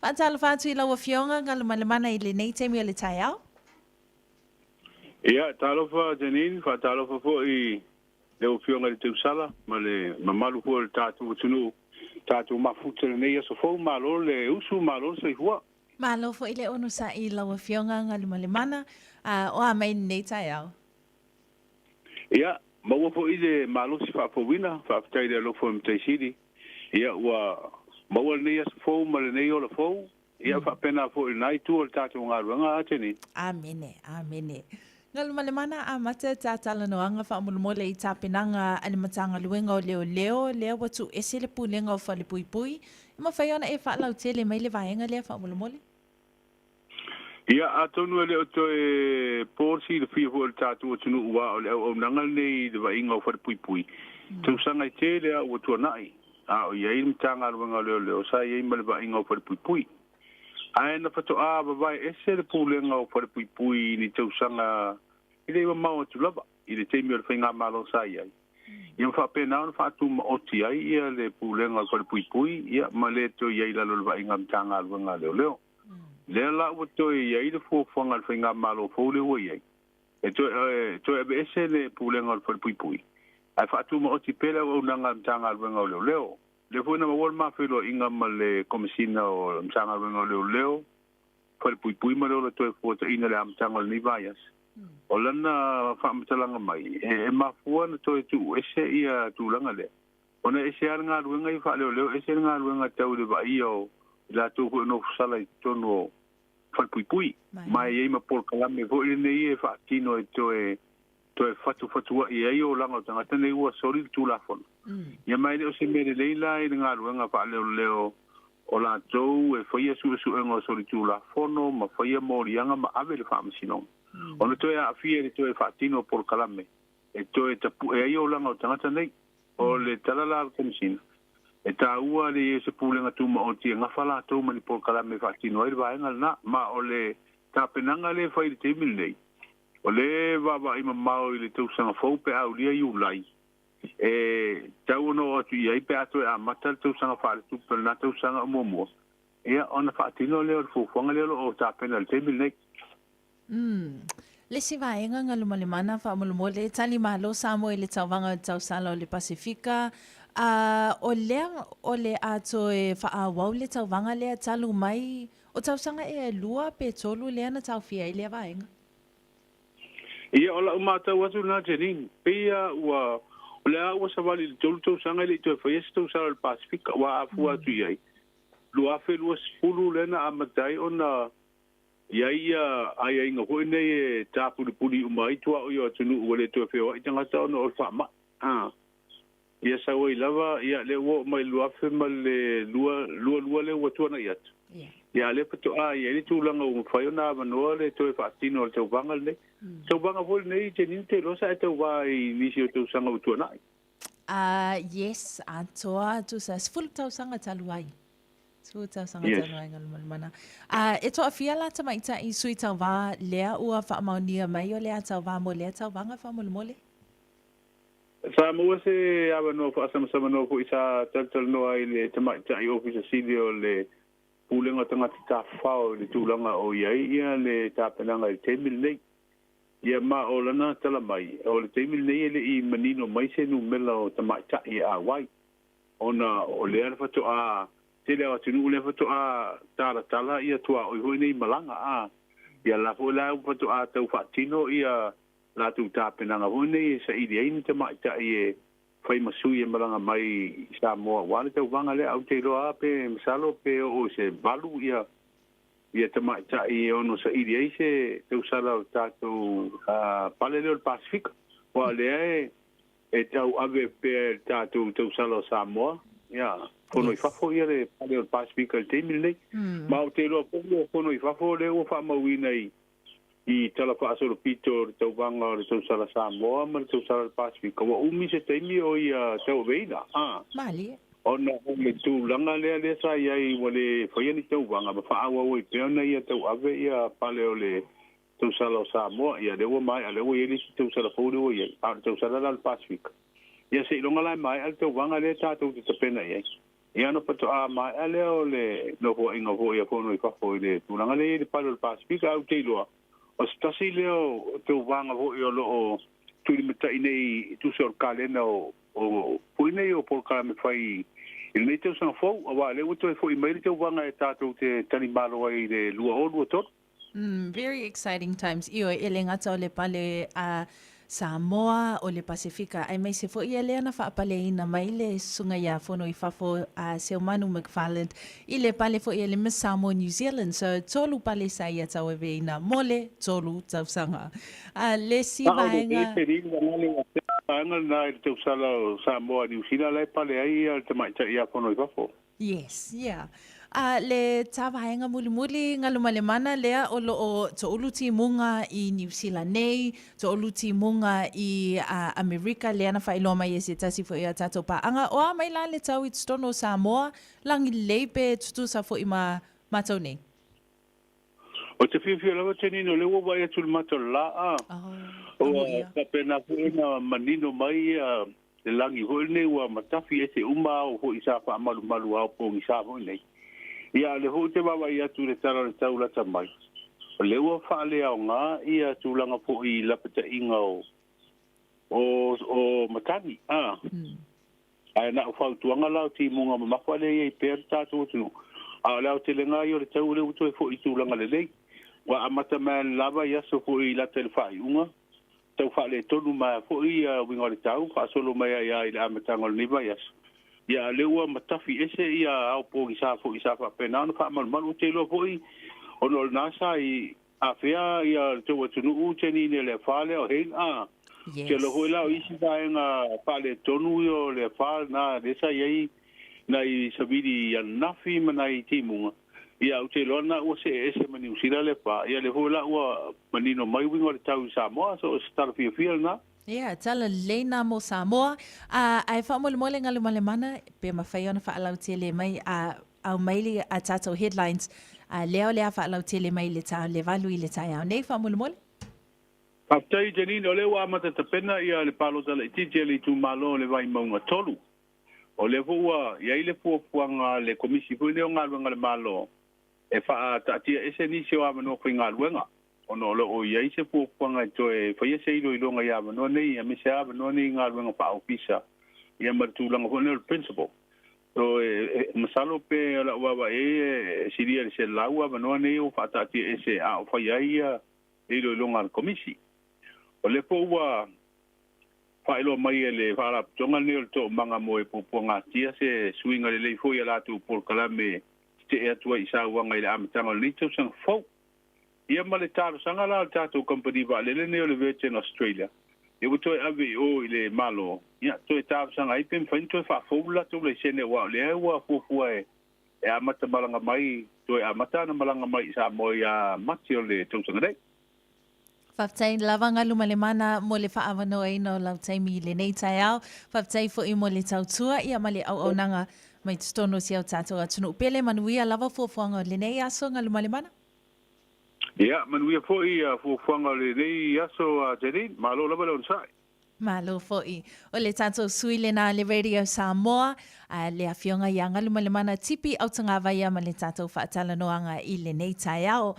Faatala fatu I laua fionga galumalemana I lenei taimi o le taiao. Ia, talofa Janine, talofa fo'i le ofionga le teusala, ma le mamalu fo le tātou tunu, tātou mafuta le nei aso fau, malo le usu, malo se hua. Malo fo I le onu sa I laua fionga galumalemana o a mai nei taiao. Ia, maua fo'i le malo si whapawina, whapatai le alofo mtaisiri. Ia, ua maua le nei aso fau, ma le nei o le fau. Ia, whapena fo'i nai tu o le tātou ngāruanga a Janine. Amene, amene. Galumalemana a mate tātala noanga whaamulumole I tāpenanga alimatanga luenga o leo, leo watu ese le pulenga o whale pui pui. Ima whaiona e whaalau tele mai le vaenga lea whaamulumole? Ia, atonu ele o toe porsi le fia fo le tātou tunu ua o le au nangal nei le vainga o whale pui pui. Tausanga I te lea ua tuanai. A o iei mtanga luenga o leo, sa iei ma le vainga o whale pui pui. Ai na fato a vai ese le pulenga o pare pui pui ni tausanga I le mau tu lava I le teimi o le whainga malo sai ai. Ia mwha pena o na whatu ma oti ai ia le pulenga o pare pui pui ia ma le to iei lalo le vainga mtanga luenga leo leo. Le la ua to iei le fuafanga le whainga malo fau le ua iei. E to ebe ese le pulenga o pare pui pui. Ai whatu ma oti pele o nanga mtanga luenga leo leo. Le foi na wal ma felo inga ma le komisina o mtanga wenga leo foi pui ma le to fo ta ina le mtanga ni vaias o lana fa mtalanga mai e ma fo na to tu ese ia tu langa le ona ese nga wenga I fa leo ese nga wenga tau le vai o la tu ko no sala I tono foi pui mai e ma por kala me vo ile nei e fa tino e to e fatu I ai o langa tanga tene ua sori tu la fon ia mai le o se mere leila I ngā ruenga wha leo o la tou e whaia su engo sori tu la fono ma whaia morianga ma ave le whaamisino ona to e a fia le to e whaatino por kalame e to e tapu e ai o langa o tangata nei o le talala al komisina e ta ua le se pulenga tu ma o tia ngawhala tou mani por kalame whaatino e vaenga na ma o le tapenanga le whai le teimil nei o le wawa ima mau I le tausanga fau pe au lia I ulai. E tau no atu I ai pe atu e a matal tausanga whaare tupu na tausanga o momo. Ia ona whaatino leo le fufuanga leo o tāpena le teimil nei. Le si vaenga galumalemana whaamulumole tali malo samo I le tauwanga o tausala o le Pasifika. O le ato e whaawau le tauwanga lea talu mai o tausanga e lua pe tolu lea na taufia I lea vaenga. Ia ola umata watu na Janine. Pia ua olea ua savali le tolu tausanga le to whaies tausala le Pasifika wa afua atu iai. Lua fe lua sipulu lena amatai ona iai ai inga hoi nei e tāpuri umai tua o ia tunu ua le to whea I tangata ona o whaama. Ia sawa I lava ia le ua mai lua fe ma le lua le ua tuana I atu. Ia le pato ia ni tūlanga o mwhai ona manoa le to e whaatino o tau vanga le. Tau vanga foli nei Janine te losa e tau vai nisi o tau sanga o tuana ai. Yes, atoa tu sa full tau sanga taluai. Su tau sanga taluai galumalemana. E toa fia la tamaita I sui tau vā lea ua whaamaunia mai o lea tau vā mo lea tau vanga whaamulumole? Sa mua se awa no fa sama no ko isa tal no ai le tamaita I office sili o le pulenga tangata ta fao le tūlanga o iai ia le tāpenanga I teimil nei. Ia ma o lana tala mai. O le teimil nei ele I manino mai se nu mela o tamaita I a wai. Ona o le ana fato a te lea atinu le fato a tala ia tua o hoi nei malanga a. Ia la fo la fato a tau whaatino ia la tu tāpenanga hoi nei sa ili aini tamaita I e whai masui e malanga mai sa moa wale tau vanga le au te loa pe masalo pe o se balu ia tamaita I ono sa ili ai se tau sala o tātou pale leo le Pasifika. Wa lea e tau ave pe tātou tau sala o Samoa. Ia, kono I whafo ia le pale o Pasifika le teimil nei. Ma o te loa pongo kono I whafo le o whamauina I tala whaasoro pito le tau vanga o le tau sala Samoa ma le tau sala le Pasifika. Wa umi se teimi o ia tau veina. Mali. Ona o me tu langa lea sa iai wale whaiani tau vanga ma whaawa o I peona ia tau ave ia pale o le tau sala o Samoa. Ia lewa mai, a lewa ieli si tau sala pōre o iai. A tau sala la le Pasifika. Ia se ilonga lai mai al tau vanga lea tātou te tapena iai. Ia no pato a mai ale o le no ho inga ho ia fono I whafo I le tūranga le palo le Pasifika au te iloa. O stasi leo te wanga ho I o lo o tūri mata I nei tu se o kalena o puinei o por kala me whai I nei teo sanga fau, a wā le uto e fo I mairi te wanga e tātou te tani malo ai le lua o lua tot. Very exciting times. Io ele ngata o le pale a Samoa o le Pasifika. Ai mai se fo ia le ana whaapale ina mai le sunga ia fono I whafo a Seomanu McFarland. I le pale fo ia le Miss Samoa New Zealand. So tolu pale sa ia tau e veina. Mole tolu tau sanga. Le si vaenga. Te ringa ngale wa te anga na I te usala o Samoa New Zealand lai pale ai al te mai ia fono I whafo. Yes, yeah. Le tawahenga muli ngaluma le mana lea o lo o to uluti munga I New Zealand nei, to uluti munga I Amerika lea na whailoma I se tasi fo I a tato pa. Anga o a mai la le tau I tono Samoa, langi leipe tutu sa fo I matau nei. O te whiwhia lawa teni no lewa wai atu le mata la a. O ka pena fuena manino mai le langi hoi nei wa matafi e se uma o ho I sa wha malu au po I sa hoi nei. Ia le ho te wawa I atu le tara le tau lata mai. O lewa wha le au ngā ia tūlanga po I lapata inga o matani. Ai na whau tuanga lau ti munga mamawha le I pēr tātou tunu. A lau te le ngā I o le tau le uto e fo I tūlanga le lei. Wa amata man lava ia so fo I lata le whai unga. Tau wha le tonu mai fo I winga le tau. Wha solo mai ia I le amatanga le niva ia so. Ia lewa matafi ese ia au po I sa wha pena. Ano wha malu te loa fo I. Ono le nasa I a whea ia te watunu u teni ne le whale o hei Yes. Ke lo hoi lao isi vaenga whale tonu I o le whale na resa iei na I sabidi ia nafi mana I timunga. Ia au te loa na ua se ese mani usira le wha. Ia le hoi lao ua manino mai wingo le tau Samoa so stara fia na. Yeah, tala leina mo Samoa. Ai whaamole ngaluma le mana, pe mawhai ona whaalau tele mai au maili a tātou headlines. Leo lea whaalau tele mai le tau le valu I le tai au. Nei whaamole? Paftai Janine o le wa mata tapena ia le palo tala ititi le tu malo le vai maunga tolu. O le fua ia le puanga le komisi fu le nga luenga le malo. E fa tatia ese ni se wa mano finga luenga. Ono lo o ia se puanga to e fa ia se ilo ilo nga ia mano nei a me se ava no nei nga luenga pa ofisa. Ia martu langa ho le principal. So masalo pe la wa siria se laua mano nei o fa tatia ese a fa ia ilo ilo nga komisi. O le po ua whaelo mai e le whaala tonga neo to manga mo e pupunga tia se suinga le leifo I ala tu por kalame te e atua I sa uanga I le amatanga le nito sang fau. Ia ma le taro sanga la tato company va le neo le Virgin Australia. E wuto e ave o I le malo. Ia to e taro sanga I pen whain to e whaafowula to le sene wa le ua fufua e amata malanga mai to e amata na malanga mai sa mo ia mati o le tausanga rei. Whaftai lawanga luma le mana mo le whaawano e no lau taimi le nei tai au. Whaftai fo I mo le tautua ia ma le au nanga mai tutono si au tātou atunu. Pele manuia lava fuafuanga le nei aso nga luma le mana? Ia, manuia fo I fuafuanga le nei aso a Janine, malo lava le onsai. Malo fo'i. O le tātou sui le nā le Radio Samoa, le awhionga i anga luma le mana tipi au tanga vai ma le tātou whaatala noanga I le nei tai au.